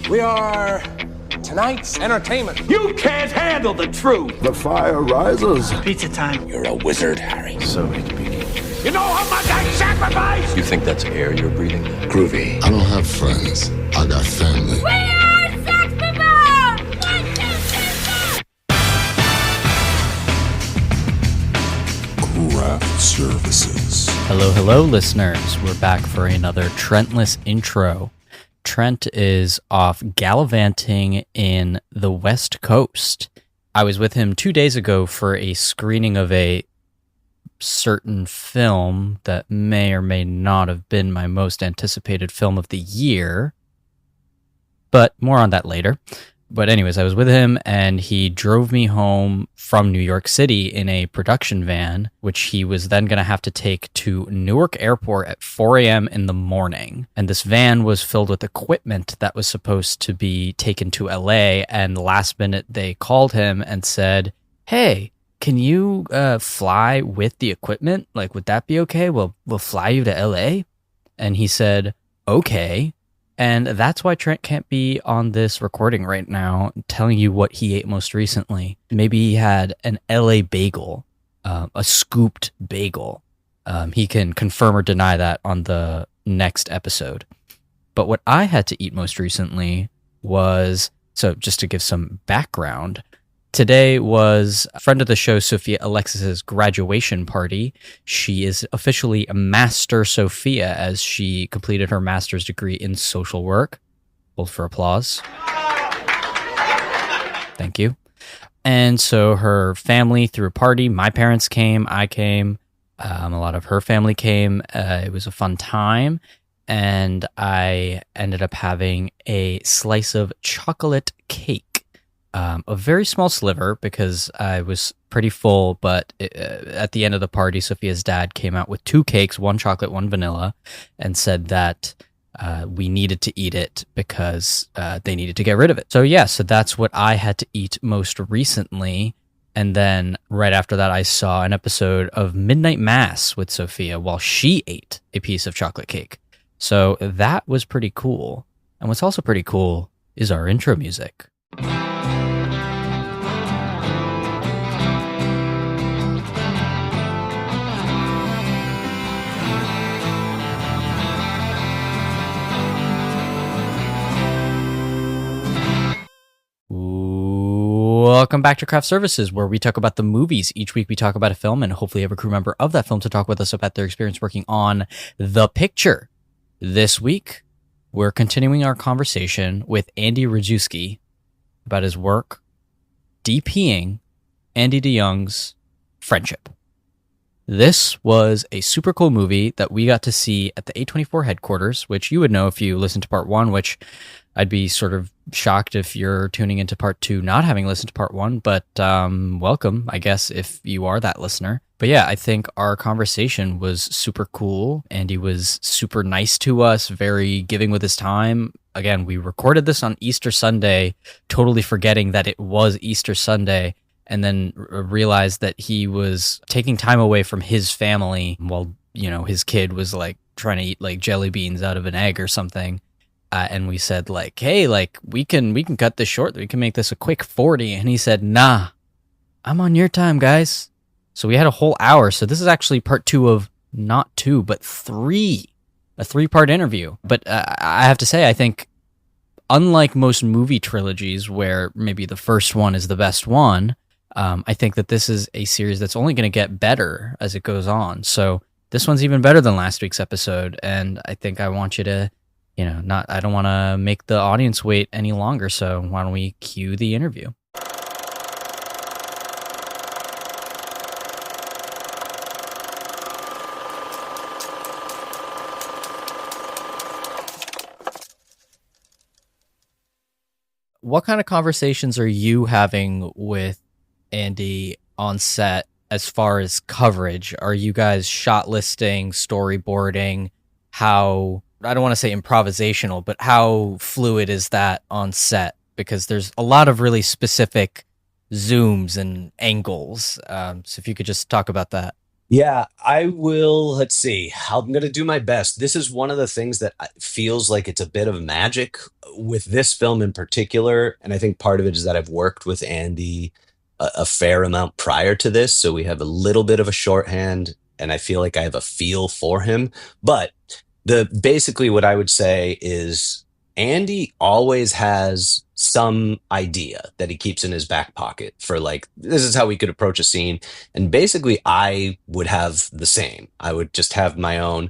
We are tonight's entertainment. You can't handle the truth. The fire rises. Pizza time. You're a wizard, Harry. So it begins. You know how much I sacrifice? You think that's air you're breathing? Groovy. I don't have friends. I got family. We are sex people! 1, 2, 3, 4! Craft Services. Hello, listeners. We're back for another Trentless intro. Trent is off gallivanting in the West Coast. I was with him 2 days ago for a screening of a certain film that may or may not have been my most anticipated film of the year, but more on that later. But anyways, I was with him and he drove me home from New York City in a production van, which he was then going to have to take to Newark Airport at 4 a.m. in the morning. And this van was filled with equipment that was supposed to be taken to LA. And last minute, they called him and said, "Hey, can you fly with the equipment? Like, would that be okay? We'll fly you to LA." And he said, "Okay." And that's why Trent can't be on this recording right now telling you what he ate most recently. Maybe he had an LA bagel, a scooped bagel. He can confirm or deny that on the next episode. But what I had to eat most recently was, so just to give some background, today was a friend of the show, Sophia Alexis's graduation party. She is officially a Master Sophia as she completed her master's degree in social work. Hold for applause. Thank you. And so her family threw a party. My parents came. I came. A lot of her family came. It was a fun time. And I ended up having a slice of chocolate cake. A very small sliver because I was pretty full, but at the end of the party, Sophia's dad came out with 2 cakes, 1 chocolate, 1 vanilla, and said that we needed to eat it because they needed to get rid of it. So that's what I had to eat most recently. And then right after that, I saw an episode of Midnight Mass with Sophia while she ate a piece of chocolate cake. So that was pretty cool. And what's also pretty cool is our intro music. Welcome back to Craft Services, where we talk about the movies. Each week we talk about a film and hopefully have a crew member of that film to talk with us about their experience working on the picture. This week, we're continuing our conversation with Andy Rydzewski about his work DPing Andy DeYoung's Friendship. This was a super cool movie that we got to see at the A24 headquarters, which you would know if you listened to part 1, which I'd be sort of shocked if you're tuning into part 2 not having listened to part 1, but welcome, I guess, if you are that listener. But yeah, I think our conversation was super cool. Andy was super nice to us, very giving with his time. Again, we recorded this on Easter Sunday, totally forgetting that it was Easter Sunday, and then realized that he was taking time away from his family while, his kid was like trying to eat like jelly beans out of an egg or something. And we said like, "Hey, like we can cut this short. We can make this a quick 40." And he said, "Nah, I'm on your time, guys." So we had a whole hour. So this is actually part 2 of not 2, but 3, a 3-part interview. But I have to say, I think unlike most movie trilogies where maybe the first one is the best one, I think that this is a series that's only going to get better as it goes on. So this one's even better than last week's episode. And I think I want you to, I don't want to make the audience wait any longer. So why don't we cue the interview? What kind of conversations are you having with Andy on set as far as coverage? Are you guys shot listing, storyboarding? How, I don't want to say improvisational, but how fluid is that on set? Because there's a lot of really specific zooms and angles. So if you could just talk about that. Yeah, I will. Let's see. I'm going to do my best. This is one of the things that feels like it's a bit of magic with this film in particular. And I think part of it is that I've worked with Andy a fair amount prior to this. So we have a little bit of a shorthand, and I feel like I have a feel for him. But the basically what I would say is Andy always has some idea that he keeps in his back pocket for like, this is how we could approach a scene. And basically, I would have the same. I would just have my own.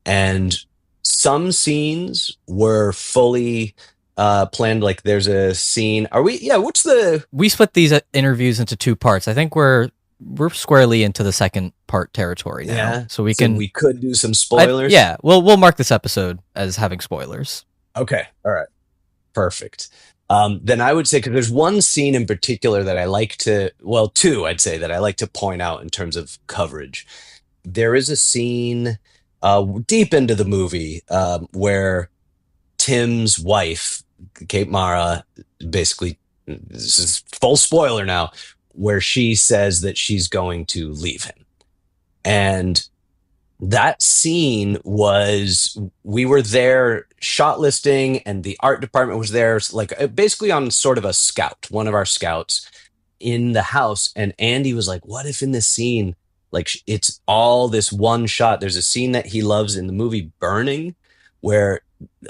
And some scenes were fully planned. Like there's a scene. Are we? Yeah. What's the? We split these interviews into two parts. I think we're squarely into the second part territory now. Yeah. So we can. We could do some spoilers. Yeah. We'll mark this episode as having spoilers. Okay. All right. Perfect. Then I would say, because there's one scene in particular that I like to, well, two, I'd say that I like to point out in terms of coverage. There is a scene deep into the movie where Tim's wife, Kate Mara, basically, this is full spoiler now, where she says that she's going to leave him. And that scene was, we were there shot listing and the art department was there, like basically on sort of a scout, one of our scouts in the house. And Andy was like, what if in this scene, like it's all this one shot? There's a scene that he loves in the movie Burning where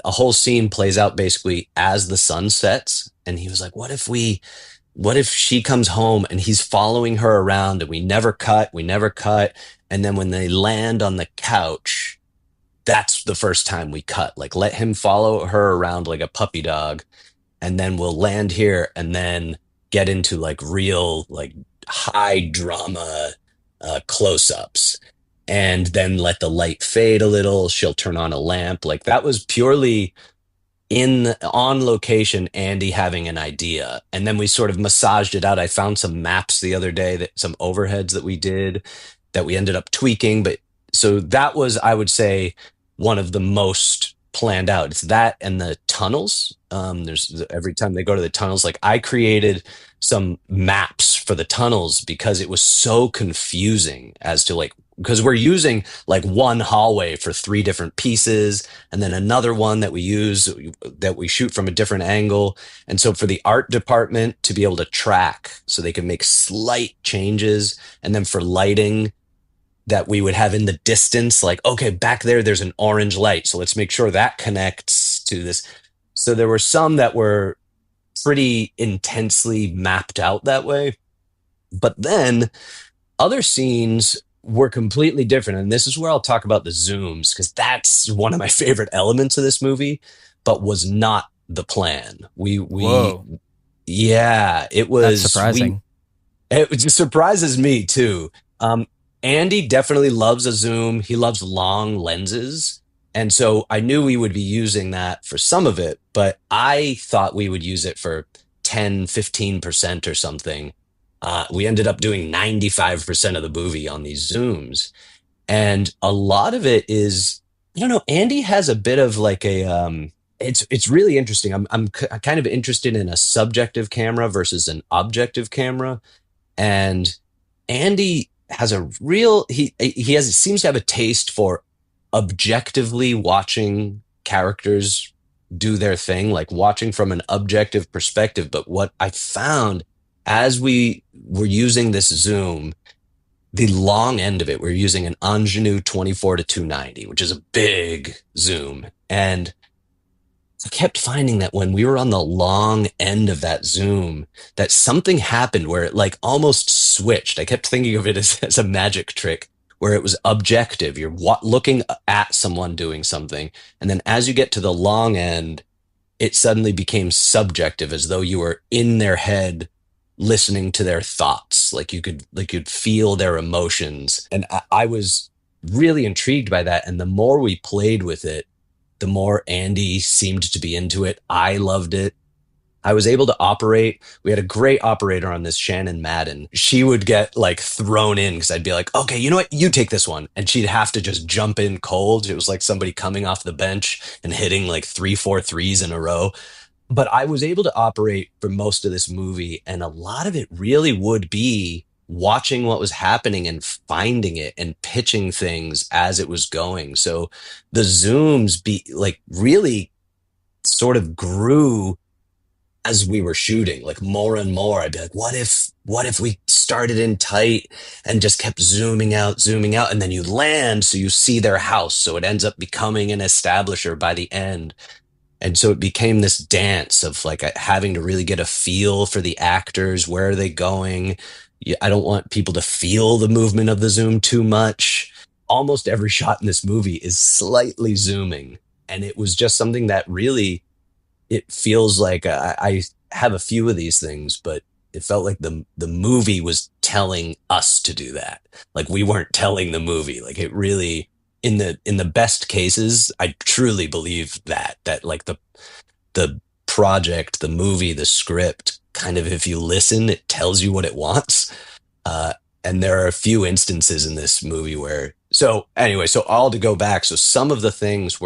a whole scene plays out basically as the sun sets. And he was like, what if she comes home and he's following her around and we never cut. And then when they land on the couch, that's the first time we cut. Like, let him follow her around like a puppy dog. And then we'll land here and then get into like real, like high drama close-ups. And then let the light fade a little. She'll turn on a lamp. Like that was purely on location, Andy having an idea, and then we sort of massaged it out. I found some maps the other day, that some overheads that we did that we ended up tweaking. But so that was, I would say, one of the most planned out. It's that and the tunnels. There's every time they go to the tunnels, like I created some maps for the tunnels because it was so confusing as to like, because we're using like one hallway for three different pieces and then another one that we use that we shoot from a different angle. And so for the art department to be able to track so they can make slight changes, and then for lighting that we would have in the distance, like, okay, back there's an orange light. So let's make sure that connects to this. So there were some that were pretty intensely mapped out that way. But then other scenes were completely different. And this is where I'll talk about the zooms, because that's one of my favorite elements of this movie, but was not the plan. Whoa. Yeah, it was That's surprising. It just surprises me too. Andy definitely loves a zoom. He loves long lenses. And so I knew we would be using that for some of it, but I thought we would use it for 10, 15% or something. We ended up doing 95% of the movie on these zooms. And a lot of it is, I don't know, Andy has a bit of like it's really interesting. I'm kind of interested in a subjective camera versus an objective camera. And Andy has a real, seems to have a taste for objectively watching characters do their thing, like watching from an objective perspective. But what I found as we were using this zoom, the long end of it, we're using an Ingenue 24 to 290, which is a big zoom. And I kept finding that when we were on the long end of that zoom, that something happened where it like almost switched. I kept thinking of it as a magic trick where it was objective. You're looking at someone doing something. And then as you get to the long end, it suddenly became subjective, as though you were in their head listening to their thoughts. Like you'd feel their emotions. And I was really intrigued by that. And the more we played with it, the more Andy seemed to be into it. I loved it. I was able to operate. We had a great operator on this, Shannon Madden. She would get like thrown in because I'd be like, okay, you know what? You take this one. And she'd have to just jump in cold. It was like somebody coming off the bench and hitting like 3-4 threes in a row. But I was able to operate for most of this movie. And a lot of it really would be watching what was happening and finding it and pitching things as it was going. So the zooms really sort of grew as we were shooting, like more and more. I'd be like, what if we started in tight and just kept zooming out, and then you land, so you see their house. So it ends up becoming an establisher by the end. And so it became this dance of like having to really get a feel for the actors. Where are they going? I don't want people to feel the movement of the zoom too much. Almost every shot in this movie is slightly zooming. And it was just something that really, it feels like I have a few of these things, but it felt like the movie was telling us to do that. Like we weren't telling the movie. Like it really, in the best cases, I truly believe that like the project, the movie, the script, kind of, if you listen, it tells you what it wants. And there are a few instances in this movie where, so all to go back. So some of the things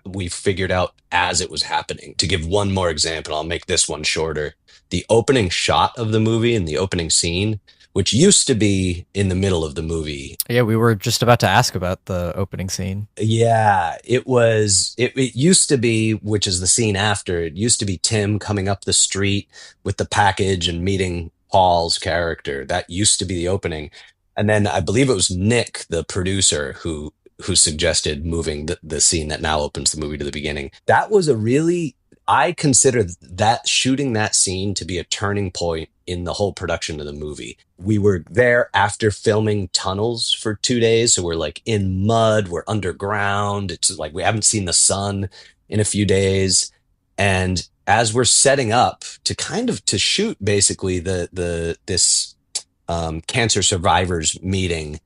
we figured out as it was happening. To give one more example, I'll make this one shorter. The opening shot of the movie and the opening scene, which used to be in the middle of the movie. Yeah, we were just about to ask about the opening scene. Yeah, it used to be, which is the scene after, it used to be Tim coming up the street with the package and meeting Paul's character. That used to be the opening. And then I believe it was Nick, the producer, who suggested moving the scene that now opens the movie to the beginning. That was I consider that shooting that scene to be a turning point in the whole production of the movie. We were there after filming tunnels for 2 days. So we're like in mud, we're underground. It's like we haven't seen the sun in a few days. And as we're setting up to shoot basically this cancer survivors meeting,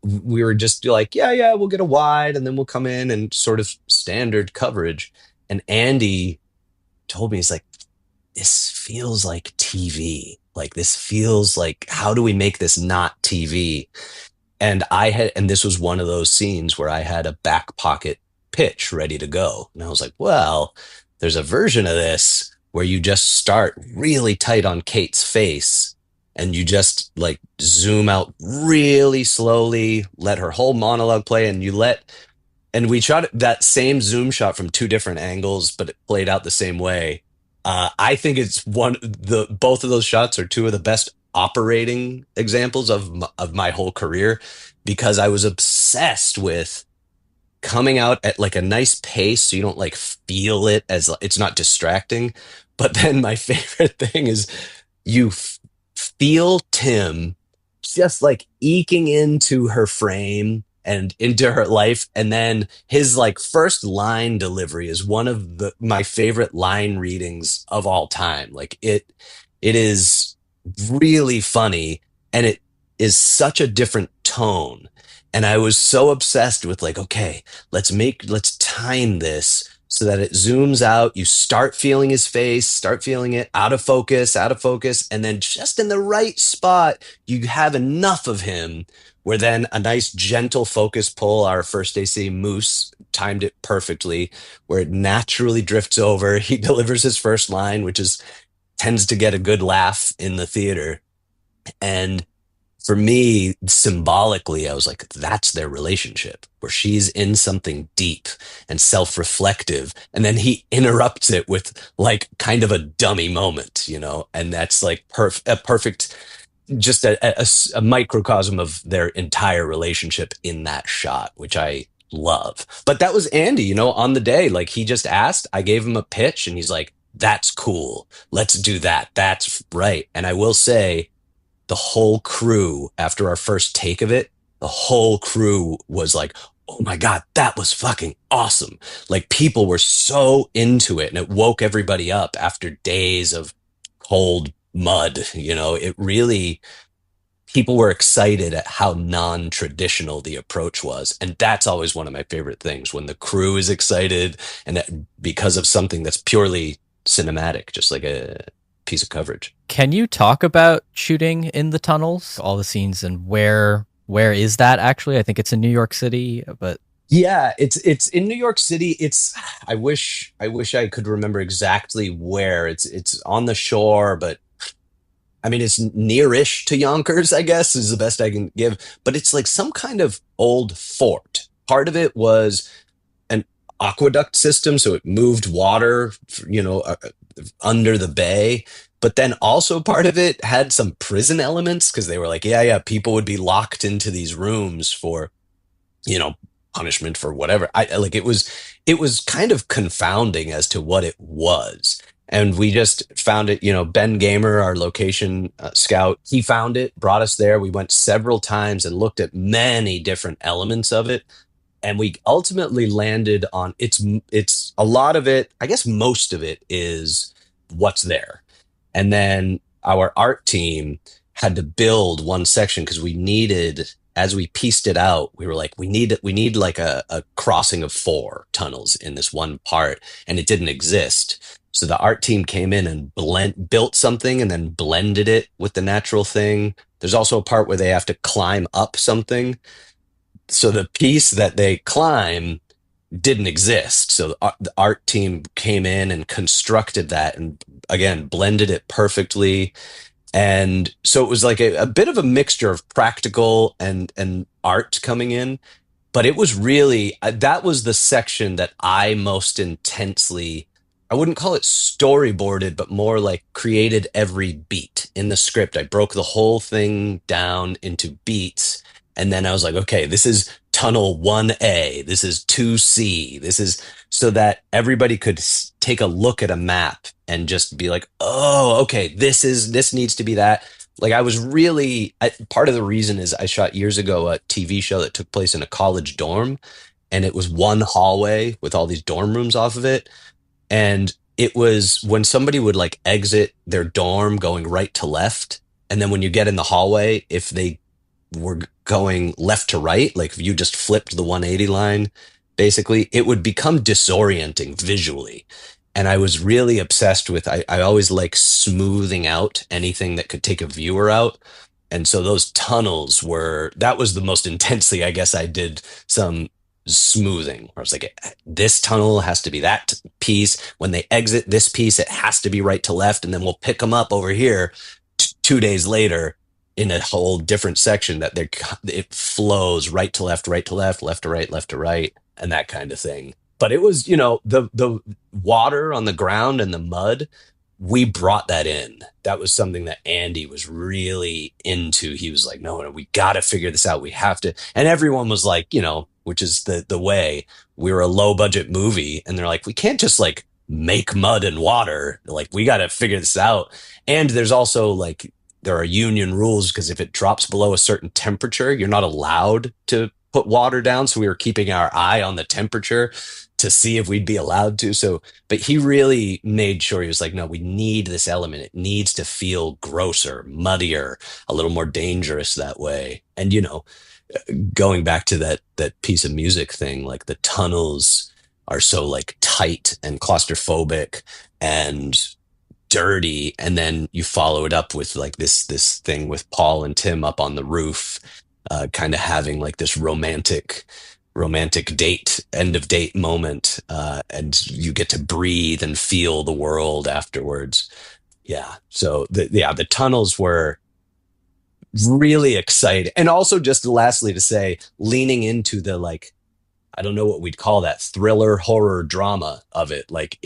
we were just like, yeah, we'll get a wide and then we'll come in and sort of standard coverage. And Andy told me, he's like, this feels like TV. Like this feels like, how do we make this not TV? And this was one of those scenes where I had a back pocket pitch ready to go. And I was like, well, there's a version of this where you just start really tight on Kate's face and you just like zoom out really slowly, let her whole monologue play, and we shot that same zoom shot from two different angles, but it played out the same way. I think it's both of those shots are two of the best operating examples of my whole career, because I was obsessed with coming out at like a nice pace so you don't like feel it, as it's not distracting. But then my favorite thing is you feel Tim just like eking into her frame and into her life. And then his like first line delivery is one of my favorite line readings of all time. Like it is really funny, and it is such a different tone. And I was so obsessed with like, okay, let's time this so that it zooms out. You start feeling his face, start feeling it out of focus. And then just in the right spot, you have enough of him where then a nice gentle focus pull, our first day scene, Moose timed it perfectly, where it naturally drifts over. He delivers his first line, which tends to get a good laugh in the theater. And for me, symbolically, I was like, that's their relationship, where she's in something deep and self-reflective. And then he interrupts it with like kind of a dummy moment, and that's like a perfect, just a microcosm of their entire relationship in that shot, which I love. But that was Andy, on the day, like he just asked, I gave him a pitch and he's like, that's cool. Let's do that. That's right. And I will say, the whole crew, after our first take of it, the whole crew was like, oh my God, that was fucking awesome. Like people were so into it, and it woke everybody up after days of cold mud. It really, people were excited at how non-traditional the approach was. And that's always one of my favorite things, when the crew is excited and because of something that's purely cinematic, just like a piece of coverage. Can you talk about shooting in the tunnels, all the scenes, and where is that actually? I think it's in New York City, but yeah, it's in New York City. I wish I could remember exactly where. It's on the shore, but I mean, it's near-ish to Yonkers, I guess, is the best I can give. But it's like some kind of old fort. Part of it was an aqueduct system, so it moved water, under the bay. But then also part of it had some prison elements because they were like, yeah, people would be locked into these rooms for, punishment for whatever. It was kind of confounding as to what it was. And we just found it, Ben Gamer, our location scout, he found it, brought us there. We went several times and looked at many different elements of it. And we ultimately landed on it's a lot of it. I guess most of it is what's there. And then our art team had to build one section because we needed, as we pieced it out, we were like, we need like a crossing of 4 tunnels in this one part, and it didn't exist. So the art team came in and built something and then blended it with the natural thing. There's also a part where they have to climb up something. So the piece that they climb didn't exist. So the art team came in and constructed that and again, blended it perfectly. And so it was like a bit of a mixture of practical and art coming in. But it was really, that was the section that I most intensely, I wouldn't call it storyboarded, but more like created every beat in the script. I broke the whole thing down into beats. And then I was like, okay, this is tunnel 1A. This is 2C. This is so that everybody could take a look at a map and just be like, oh, okay, this needs to be that. Like I was really, part of the reason is I shot years ago a TV show that took place in a college dorm, and it was one hallway with all these dorm rooms off of it. And it was when somebody would like exit their dorm going right to left. And then when you get in the hallway, if they were going left to right, like if you just flipped the 180 line, basically, it would become disorienting visually. And I was really obsessed with, I always like smoothing out anything that could take a viewer out. And so those tunnels that was the most intensely, I guess I did some smoothing where I was like, this tunnel has to be that piece. When they exit this piece, it has to be right to left. And then we'll pick them up over here 2 days later in a whole different section that it flows right to left, left to right, left to right, and that kind of thing. But it was, the water on the ground and the mud, we brought that in. That was something that Andy was really into. He was like, no, we got to figure this out. We have to. And everyone was like, which is the way. We were a low budget movie, and they're like, we can't just like make mud and water. Like, we got to figure this out. And there's also like, there are union rules because if it drops below a certain temperature, you're not allowed to put water down. So we were keeping our eye on the temperature to see if we'd be allowed to. So, but he really made sure, he was like, no, we need this element. It needs to feel grosser, muddier, a little more dangerous that way. And, going back to that piece of music thing, like the tunnels are so like tight and claustrophobic and dirty, and then you follow it up with like this thing with Paul and Tim up on the roof, kind of having like this romantic date, end of date moment, and you get to breathe and feel the world afterwards. Yeah. So the tunnels were really exciting, and also just lastly to say, leaning into the like, I don't know what we'd call that, thriller horror drama of it. Like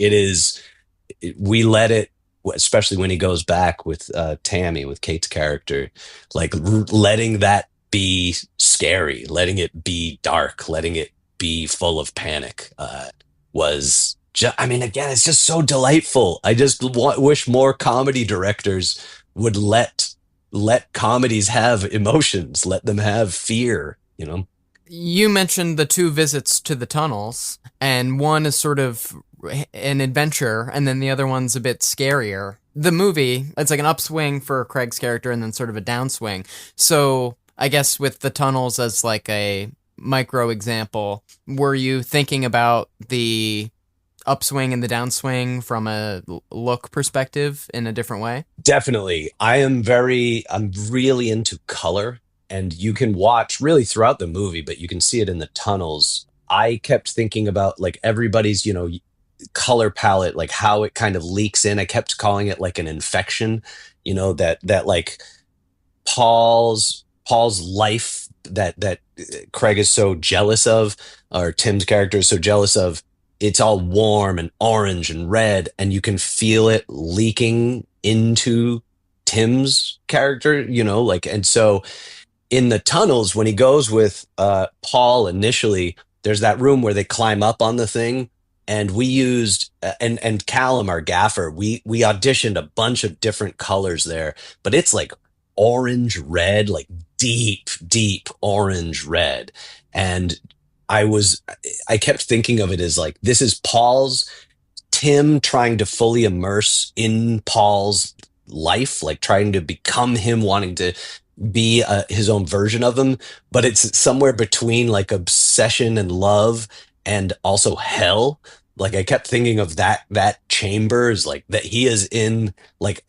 we let it, especially when he goes back with Tammy, with Kate's character, like letting that be scary, letting it be dark, letting it be full of panic was just, I mean, again, it's just so delightful. I just wish more comedy directors would let comedies have emotions, let them have fear, You mentioned the 2 visits to the tunnels, and one is sort of an adventure, and then the other one's a bit scarier. The movie, it's like an upswing for Craig's character and then sort of a downswing. So I guess with the tunnels as like a micro example, were you thinking about the upswing and the downswing from a look perspective in a different way? Definitely. I'm really into color, and you can watch really throughout the movie, but you can see it in the tunnels. I kept thinking about like everybody's, color palette, like how it kind of leaks in. I kept calling it like an infection. that like Paul's life that Craig is so jealous of, or Tim's character is so jealous of. It's all warm and orange and red, and you can feel it leaking into Tim's character, and so in the tunnels, when he goes with Paul initially, there's that room where they climb up on the thing, and we used and Callum, our gaffer, we auditioned a bunch of different colors there, but it's like orange red, like deep orange red. And I kept thinking of it as like, this is Tim trying to fully immerse in Paul's life, like trying to become him, wanting to be his own version of him, but it's somewhere between like obsession and love and also hell. Like I kept thinking of that chamber is like that he is in like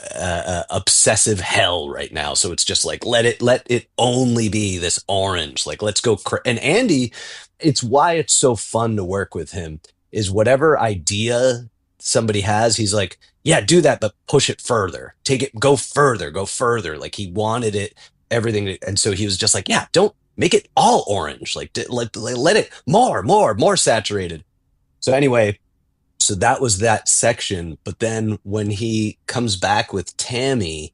obsessive hell right now. So it's just like let it only be this orange. Like let's go. And Andy, it's why it's so fun to work with him. Is whatever idea somebody has, he's like, yeah, do that, but push it further. Take it, go further. Like he wanted it, everything, and so he was just like, yeah, don't make it all orange. Like let it more saturated. So anyway, so that was that section. But then when he comes back with Tammy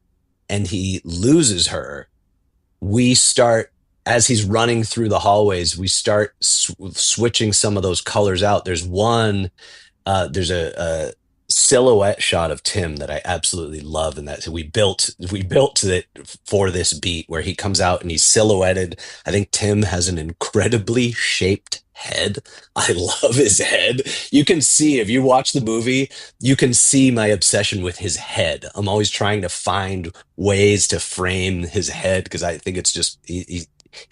and he loses her, we start, as he's running through the hallways, we start switching some of those colors out. There's there's a silhouette shot of Tim that I absolutely love, and that we built it for this beat where he comes out and he's silhouetted. I think Tim has an incredibly shaped head. I love his head. You can see, if you watch the movie, you can see my obsession with his head. I'm always trying to find ways to frame his head because I think it's just he's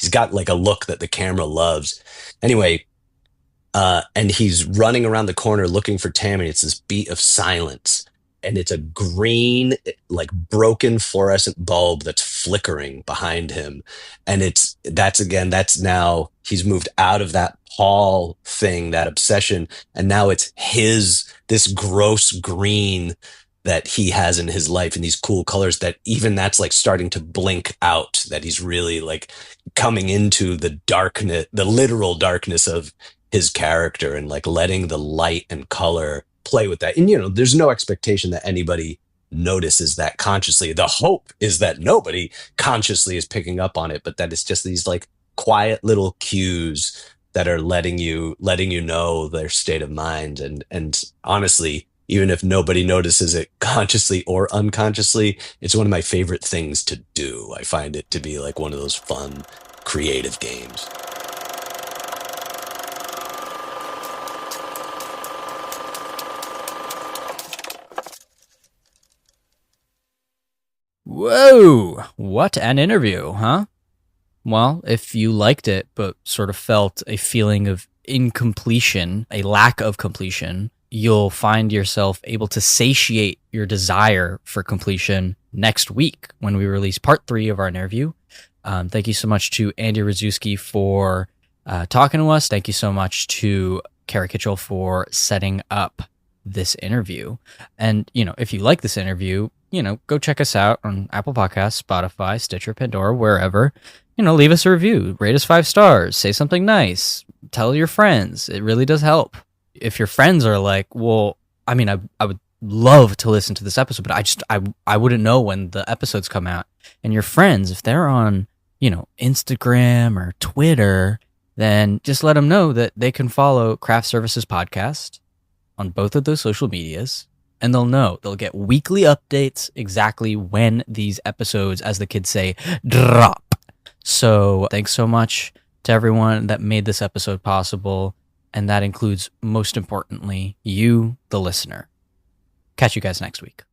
got like a look that the camera loves. Anyway, and he's running around the corner looking for Tammy. It's this beat of silence, and it's a green, like broken fluorescent bulb that's flickering behind him. And that's now he's moved out of that Paul thing, that obsession, and now it's this gross green that he has in his life, and these cool colors that even that's like starting to blink out, that he's really like coming into the darkness, the literal darkness of his character, and like letting the light and color play with that. And there's no expectation that anybody notices that consciously. The hope is that nobody consciously is picking up on it, but that it's just these like quiet little cues that are letting you know their state of mind. And honestly, even if nobody notices it consciously or unconsciously, it's one of my favorite things to do. I find it to be like one of those fun, creative games. Whoa, what an interview, huh? Well, if you liked it, but sort of felt a feeling of incompletion, a lack of completion, you'll find yourself able to satiate your desire for completion next week when we release part 3 of our interview. Thank you so much to Andy Rydzewski for talking to us. Thank you so much to Kara Kitchell for setting up this interview. And, if you like this interview, go check us out on Apple Podcasts, Spotify, Stitcher, Pandora, wherever. Leave us a review, rate us 5 stars, say something nice, tell your friends. It really does help. If your friends are like, well, I would love to listen to this episode, but I wouldn't know when the episodes come out. And your friends, if they're on, Instagram or Twitter, then just let them know that they can follow Craft Services Podcast on both of those social medias. And they'll get weekly updates exactly when these episodes, as the kids say, drop. So thanks so much to everyone that made this episode possible. And that includes, most importantly, you, the listener. Catch you guys next week.